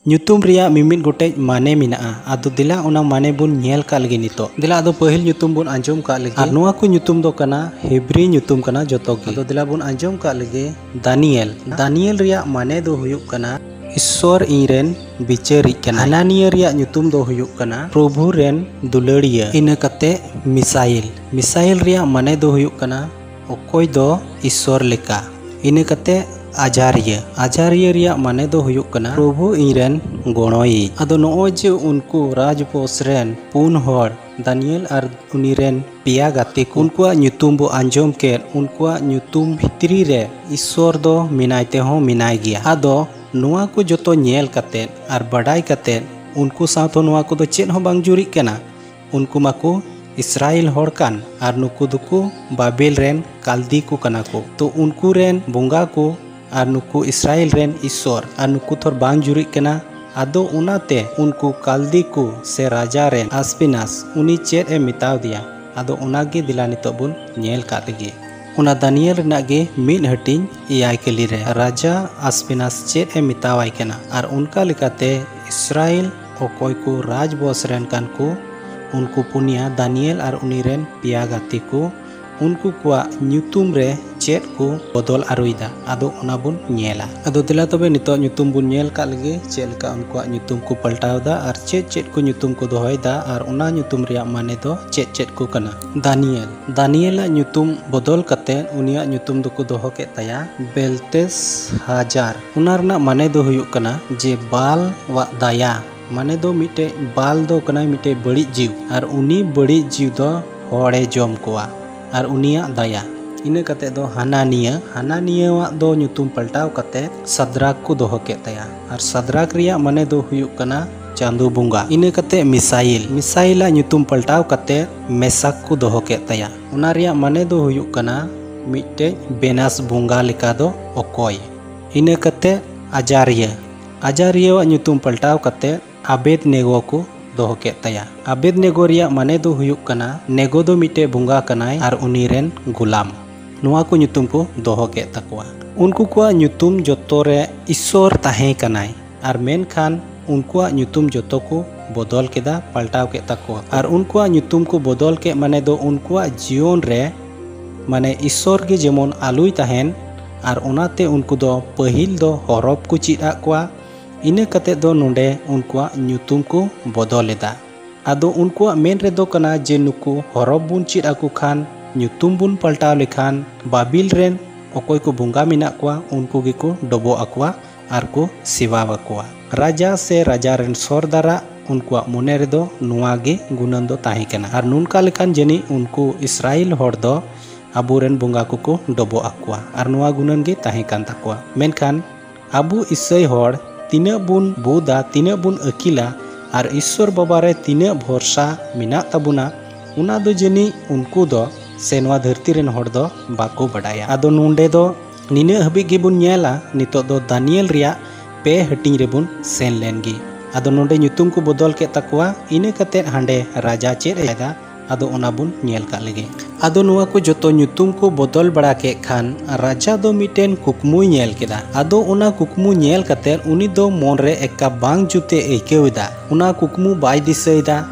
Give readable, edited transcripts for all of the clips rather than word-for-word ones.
nyutum riya mimit gotej mane mina'a. Ado dila ona mane bun nyel ka lagi nito. Dila ado pahil nyutum bun anjom ka lagi. Ar noa ko nyutum do kana Hebri nyutum kana joto gi. Ado dila bun anjom ka lagi Daniel. Daniel riya mane do huyuk kana Isor iren bicarik kana. Hananiya riya nyutum do huyuk kana Prabhu ren dulariya. Ina kate Misail. Misail riya mane do huyuk kana okoy do Isor leka. Ina kate Ajaria. Ajaria riya mane do huyuk kana Prabhu iren gonoi. Ado no'oy je unku rajbos ren pun hor Daniel ar uniren pia gate ko unkuwa nyutum bo anjom ket unkuwa nyutum bhitri re Isor do minai te ho minai gya. Ado noa ko joto nyel katen ar badai katen unku sato noa ko do chet ho bang jurik kana. Unku mako Israel hor kan ar nuku duku Babel ren Kaldi ko kana ko. To unku ren bonga ko ar nuku Israel ren Isor ar nuku thor bang jurik kana. Ado unate unku Kaldi ko se raja ren Aspinas uni chet e mitaw dia. Ado unage dila nitok bun nyel ka lagi. Una Daniel renak ge mid hating iyai kali re raja Aspinas chet e mitawai kana. Ar unka lekate Israel okoy ko raj bos ren kan ko unku punia Daniel ar uniren pia gati ko unku kwa nyutum re chet ko bodol aruida. Ado una bun nyela. Ado dila tobe nitok nyutum bun nyel ka lagi chet leka unku nyutum ko paltaw da ar chet ko nyutum ko dohoy da ar una nyutum riya mane do chet ko kana. Daniel. Daniel a nyutum bodol kate unia nyutum do ko doho ke taya Beltes Hajar. Una rena mane do huyuk kana je bal wa daya. Mane do mite bal do kana mite badi jiw ar uni badi jiw do hore jom koa ar unia daya. Ina kate do Hananiya wa do nyutum paltaw kate Sadrak ko doho ke taya ar Sadrak riya mane do huyuk kana chandu bunga. Ina kate Misail a nyutum paltaw kate Mesak ko doho ke taya. Una riya mane do huyuk kana mite Benas bunga leka do okoy. Ina kate Ajaria wa nyutum paltaw kate Abednego ko doho ke taya. Abednego riya mane do huyuk kana nego do mite bunga kanai ar uniren gulam. Noa ko nyutum ko doho ke takwa. Unku kwa nyutum joto re Isor tahe kanai ar menkhan unkuwa nyutum joto ko bodol keda paltaw ke takwa. Ar unkuwa nyutum ko bodol ke mane do unkuwa jion re mane Isor ge jemon alui tahen ar onate unku do pahil do horob ko chid akwa. Ina kate do nonde unkuwa nyutum ko bodoleda. Ado unkuwa men redo kana je nuku horob bun chid aku khan nyutum bun paltaw lekhan Babil ren okoy ko bunga minak kwa unku ge ko dobo akwa ar ko siwaw akwa. Raja se raja ren sordara unkuwa mone redo noa ge gunan do tahe kana. Ar nunka lekhan jeni unku Israel hor do aburen bunga ko dobo akwa ar noa gunan ge tahe kan takwa. Menkhan abu Isai hor tina bun buda tina bun akila ar Isor babare tina bhorsa minak tabuna una do jeni unku do se noa dharti ren hor do bako badaya. Ado nonde do nina habi ge bun nyela nitok do Daniel riya pe hating re bun sen len gi. Ado nonde nyutum ko bodol ke takwa. Ina kate hande raja chet eda ado ona bun nyel ka lagi. Ado noa ko joto nyutum ko bodol bada ke khan raja do miten kukmu nyel keda. Ado ona kukmu nyel kate uni do mon re ekka bang jute eikewida. Una kukmu bai disaida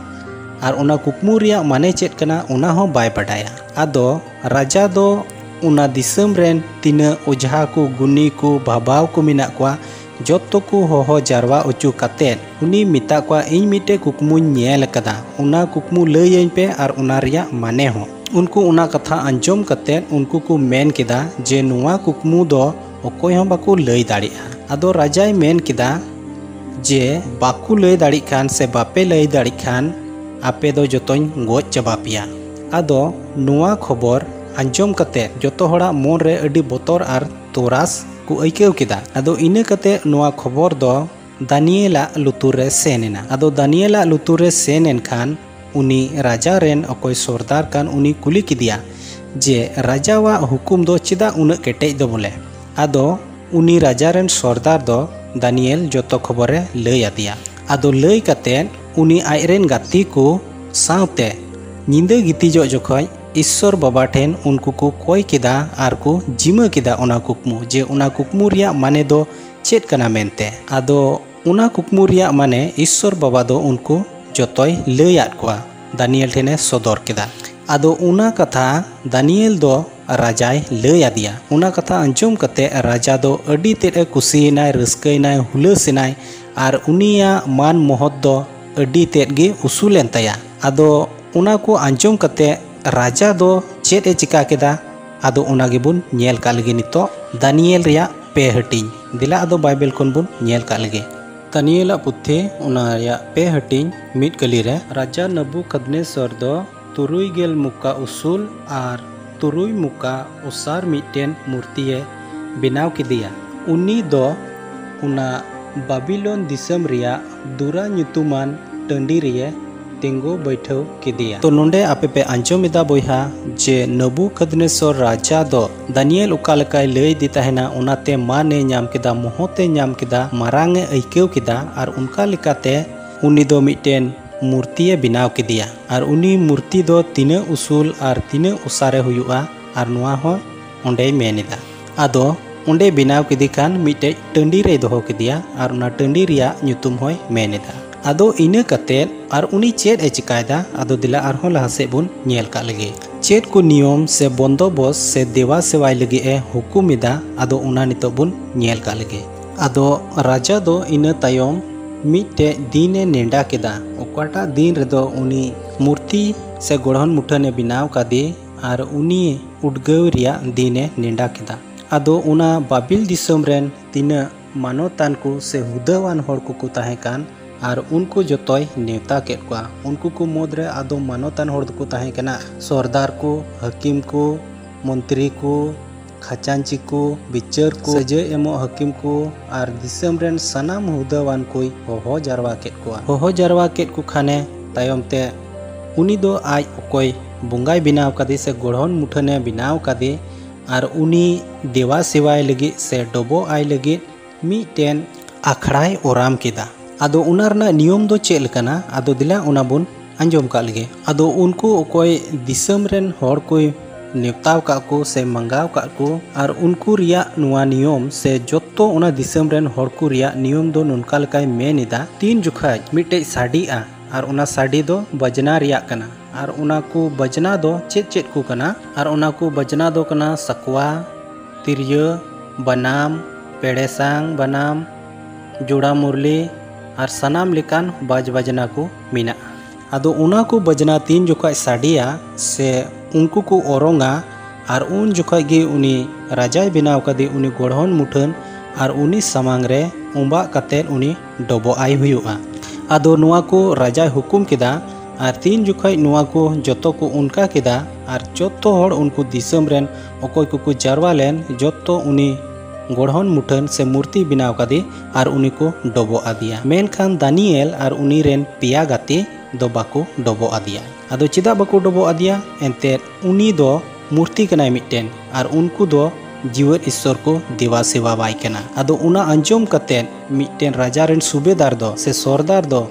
ar ona kukmu riya mane chet kana ona ho bai badaya. Ado raja do una disam ren tina ojha ko guni ko babaw ko minak kwa joto ko hoho jarwa ochu kate uni mita kwa iny mite kukmu nyel kada. Una kukmu layain pe ar una riya mane ho. Unku una katha anjom kate unku ko men keda je noa kukmu do okoy ho bako lay daria. Ado rajai men keda je baku lay darik khan se bape lay darik khan ape do jotoñ goj chaba pia. Ado noa khobor anjom kate joto hora mon re adi botor ar toras ku aikew keda. Ado ina kate noa khobor do Daniela lutur re senena. Ado Daniela lutur re senen khan uni raja ren okoy sordar kan uni kuli kidia je raja wa hukum do chida una ketej do bole. Ado uni raja ren sordar do Daniel joto khobore lay adia. Ado lay kate uni airen gati ko saute nyinda gitijo jokhoy Isor baba ठेन उनको को कोई किदा are को जिमा किदा ओना कुकमु जे ओना कुकमु रिया माने दो चेत कना मेनते आदो उना कुकमु रिया माने ईश्वर बाबा दो उनको जोतोय लैयाद कोआ दानियल ठेने सदर केदा। आदो उना कथा दानियल दो राजाय लैय आदिया। उना कथा अंजम कते राजा दो अडी तेद ए कुसियनाय रस्कैनाय हुलसिनाय आर उनिया मान महत दो अडी तेद गे उसूलेन तया। आदो उना को अंजम कते राजा दो चेद ए चिका केदा आदो उना गेबुन नेल का लगे नितो दानियल रिया पे हटिंग दिला आदो बाइबल कोन बुन नेल का लगे। दानियल पुथी उना रिया पे हटिंग मिट कली रे राजा नबुकदनेस्सर दो 3 मुका उसूल आर 3 मुका उसार मिटेन मूर्तिये बनाव किदिया। उनी दो उना बाबिलोन दिसम रिया दुरा ᱧᱩᱛᱩᱢᱟᱱ टंडी रिये तिंगो बैठो किदिया। तो नोंडे आपे पे आंजोमिदा बोहा जे नबुकदनेस्सर राजा दो दानियल उका लेकाय लई दी तहेना उनाते माने ᱧᱟᱢ किदा मोहते ᱧᱟᱢ किदा मारांगे ऐकेव किदा आर उनका लेकाते उनी दो मिटेन मूर्तिये बनाव किदिया। आर उनी मूर्ति दो तीना उसूल आर तीना उसारे हुयुआ आर नुआ हो ओंडे मेनिदा। आदो ओंडे बनाव किदी खान मिटे टंडी रे दोहो किदिया आर उना टंडी रिया ᱧᱩᱛᱩᱢ होय मेनिदा। आदो इना कतेद आर उनी चेद ए चिकायदा आदो दिला आरहो लहासे बुन नेल का लगे। चेद को नियम से बंदोबस्त से देवा सेवाय लगे ए हुकुमिदा आदो उना नितो बुन नेल का लगे। आदो राजा दो इना तायम मिटे दीने नेंडा केदा ओकाटा दिन रेदो उनी मूर्ति से गढ़न मुठने बनाव कादे आर उनी उद्गव रिया दीने नेंडा केदा। आदो उना बाबिल दिसम रेन तीना मानोतान को से हुदावान हर को ताहे कान आर उनको जोतोय नेवता केद कोआ। उनको को मोदरे आदो मानोतान हर को ताहे कना सरदार को हकीम को मंत्री को खजांची को बिचार को सजे एमो हकीम को आर दिसम रेन सनाम हुदावान कोई होहो जारवा केद कोआ। होहो जारवा केद को खाने तायम ते उनी दो आज ओकोय बुंगाय बिनाव कादे से गढ़न मुठने बिनाव कादे आर उनी देवा सेवाय लगे से डबो आय लगे मिटेन आखड़ाय ओराम केदा। आदो उनारना नियम दो चेल कना आदो दिला उना बुन अंजम का लगे। आदो उनको ओकोय दिसम रेन हर कोई नेवताव का को से मंगाव का को आर उनको रिया नुआ नियम से जोतो उना दिसम रेन हर को रिया नियम दो नुनका लकाय मेनिदा। 3 जुखाय मिटे साड़ी आ आर उना साड़ी दो बजना रिया कना आर उना को बजना दो चेत चेत को कना आर उना को बजना दो कना सकवा तिरिया बनाम पेड़ेसांग बनाम जोड़ा मुरली आर सनाम लिकान बाज बजना को मिना। आदो उना को बजना 3 जुखाय साड़िया से उनको को ओरोंगा आर उन जुखाय गे उनी राजाय बिनाव कादे उनी गढ़न मुठन आर उनी समांग रे उम्बा कतेल उनी डबो आय हुयुआ। आदो नुआ को राजाय हुकुम केदा आर 3 जुखाय नुआ को जोतो को उनका केदा आर जोतो हर उनको दिसम रेन ओकोय को जारवा लेन जोतो उनी गढ़न मुठन से मूर्ति बिनाव कादे आर उनी को डबो आदिया। मेनखान दानियल आर उनी रेन पिया गाते दो बाको डबो आदिया। आदो चिदा बाको डबो आदिया एंते उनी दो मूर्ति कनाय मिटेन आर उनको दो जीवन ईश्वर को देवा सेवा बाय कना। आदो उना अंजम कतेन मिटेन राजा रेन सुबेदार दो से सरदार दो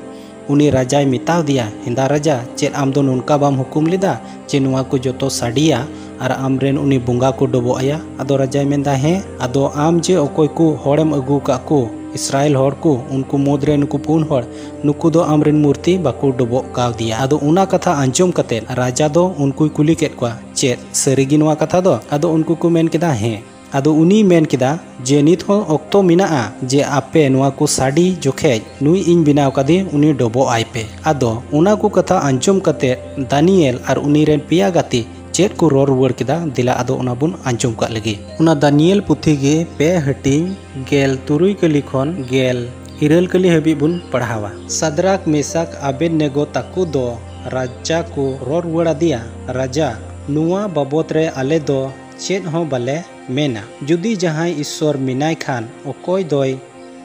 उनी राजाय मिताव दिया हिंदा राजा चेद आम दो नुनका बाम हुकुम लेदा चे नुआ को जोतो साड़िया आर आमरेन उनी बुंगा को डबो आया। आदो राजाय मेंदा हे आदो आम जे ओकोय को हड़ेम अगू का को इसराइल हर को उनको मोदरे नुकु पुन हर नुकु दो आमरेन मूर्ति बाको डबो काव दिया। आदो उना कथा अंजम कतेन राजा दो उनको कुली केद कोआ चेद सरिगी नुआ कथा दो। आदो उनको को मेन केदा हे आदो उनी मेन केदा जे नित हो ओक्तो मिनाआ जे आपे नुआ को साड़ी जोखे नुई इन बिनाव कादे उनी डबो आइपे। आदो उना को कथा अंजम कते दानियल आर उनी रेन पिया गाते चेद को रोर रुवाड़ केदा दिला आदो उना बुन अंजम का लगे। उना दानियल पुथी गे पे हटिंग गेल तुरुई कली खन गेल हिरल कली हबी बुन पढ़ावा। सदराक मेसाक आबेदनेगो ताकू दो राजा को रोर रुवाड़ दिया राजा नुआ बाबत रे आले दो चेद हो बाले मेना जुदी जहां ईश्वर मिनाय खान ओकोय दोय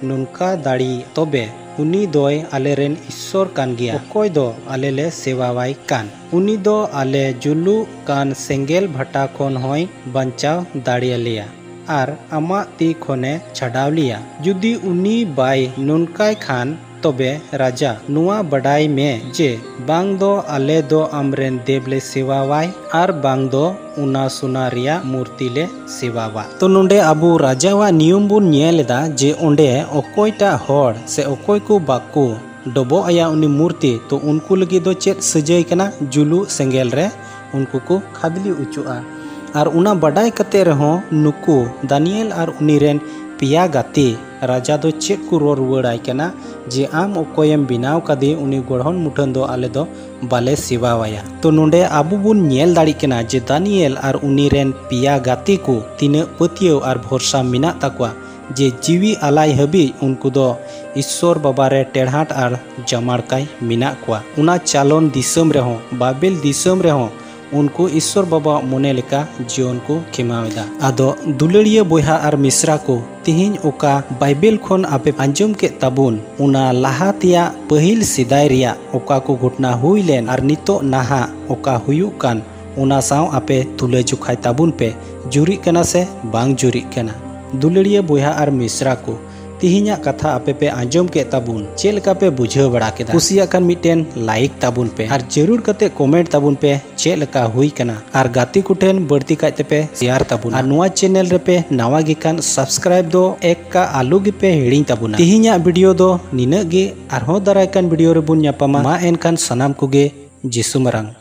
नुनका दाड़ी तबे उनी दोय आलेरेन ईश्वर कान गिया ओकोय दो आलेले सेवावाय कान उनी दो आले जुलू कान सेंगेल भाटा खन होय बंचाव दाड़ियालिया आर आमा ती खने छाडावलिया जुदी उनी बाय नुनकाय खान तबे राजा नुआ बडाई में जे बांग दो आले दो आमरेन देव ले सेवावाय आर बांग दो उना सुना रिया मूर्ति ले सेवावा। तो नोंडे आबू राजावा नियम बुन नेलेदा जे ओंडे ओकोयटा होड़ से ओकोय को बाकू डबो आया उनी मूर्ति तो उनको लगी दो चेत सजाई कना जुलू सेंगेल रे उनको को खादली उचुआ आर उना बडाई कते रहो नुकु दानियल आर उनी रेन पिया गाती राजा दो चेत को रोर रुवाड़ाई कना जे आम ओकोयम बिनाव कदे उनी गढ़न मुठन दो आले दो बाले सेवावाया। तो नोंडे आबू बुन नेल दाड़ी कना जे दानियल आर उनी रेन पिया गाती को तीन पतियो आर भरोसा मिना ताकुआ जे जीवी आलाई हबी उनको दो ईश्वर बाबा रे टेढ़ाट आर जमाड़काय मिना कुआ। उना चालोन दिसम रेहो बाबेल दिसम रेहो उनको ईश्वर बाबा मोने लेका जीवन को खेमावेदा। आदो दुलड़िया बोहा आर मिश्रा को तिहिन ओका बाइबेल खोन आपे आंजम के ताबुन उना लाहातिया पहिल सिदाय रिया ओका को घटना हुई लेन आर नितो नाहा ओका हुयु कान उना साव आपे तुले जुखाय ताबुन पे जुरी कना से बांग जुरी कना। दुलड़िया बोहा आर मिश्रा को तिहिना कथा आपे पे आंजम के ताबुन चेलका पे बुझाव बड़ा केदा कुसिया कान मिटेन लाइक ताबुन पे आर जरूर कते कमेंट ताबुन पे चेलका हुई कना आर गाती कुठेन बढ़ती कायते पे शेयर ताबुन आर नुआ चैनल रे पे नावा गे कान सब्सक्राइब दो एक का आलू गे पे हिड़िं ताबुना। तिहिना वीडियो दो निना गे आर हो दाराय कान वीडियो रे बुन न्यापामा मा एनकान सनाम कुगे जिसु मरांग।